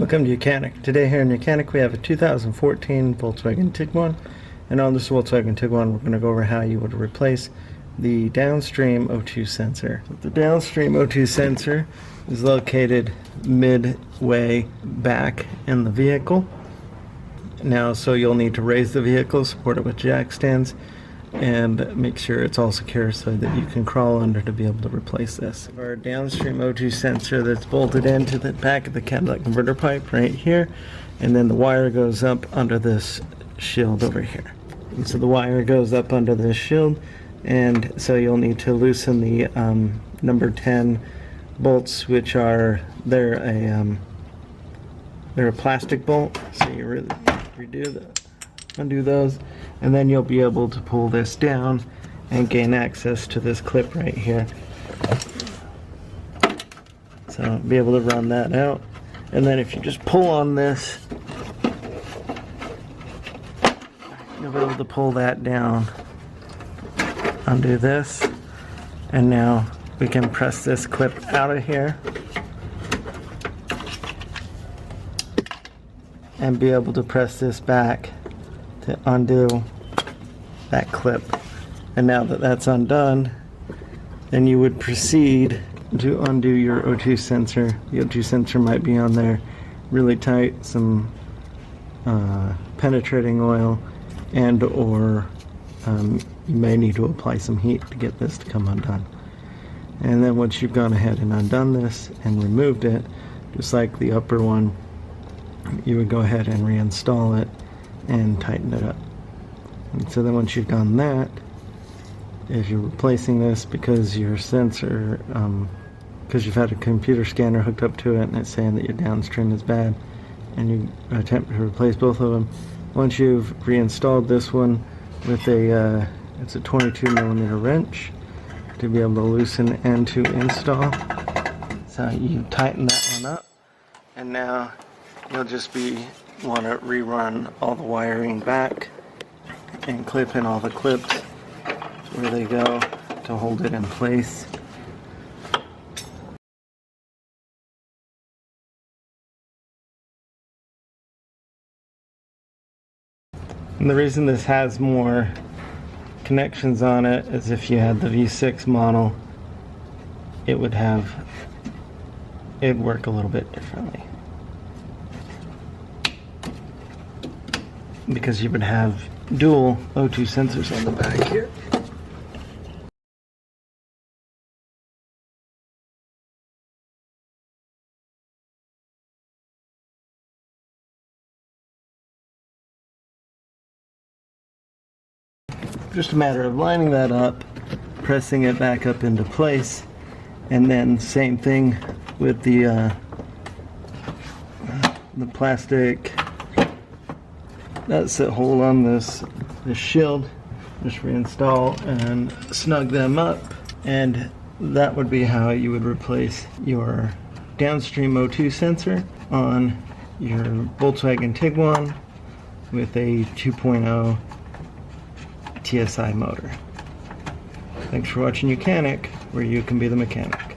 Welcome to YOUCANIC. Today here in YOUCANIC we have a 2014 Volkswagen Tiguan, and on this Volkswagen Tiguan we're going to go over how you would replace the downstream O2 sensor. The downstream O2 sensor is located midway back in the vehicle. Now, so you'll need to raise the vehicle, support it with jack stands, and make sure it's all secure so that you can crawl under to be able to replace this. Our downstream O2 sensor that's bolted into the back of the catalytic converter pipe right here, and then the wire goes up under this shield over here. And so the wire goes up under this shield, and so you'll need to loosen the number 10 bolts, which are they're a plastic bolt, so you really undo those, and then you'll be able to pull this down and gain access to this clip right here. So be able to run that out, and then if you just pull on this, you'll be able to pull that down, undo this, and now we can press this clip out of here and be able to press this back to undo that clip. And now that that's undone, then you would proceed to undo your O2 sensor. The O2 sensor might be on there really tight, some penetrating oil, and or you may need to apply some heat to get this to come undone. And then once you've gone ahead and undone this and removed it, just like the upper one, you would go ahead and reinstall it and tighten it up. And so then once you've done that, if you're replacing this because your sensor, because you've had a computer scanner hooked up to it and it's saying that your downstream is bad, and you attempt to replace both of them, once you've reinstalled this one with a, it's a 22mm wrench to be able to loosen and to install. So you tighten that one up, and now you'll just want to rerun all the wiring back and clip in all the clips where they go to hold it in place. And the reason this has more connections on it is if you had the V6 model, it'd work a little bit differently, because you would have dual O2 sensors on the back here. Just a matter of lining that up, pressing it back up into place, and then same thing with the plastic nuts that hold on this shield. Just reinstall and snug them up, and that would be how you would replace your downstream O2 sensor on your Volkswagen Tiguan with a 2.0 TSI motor. Thanks for watching YOUCANIC, where you can be the mechanic.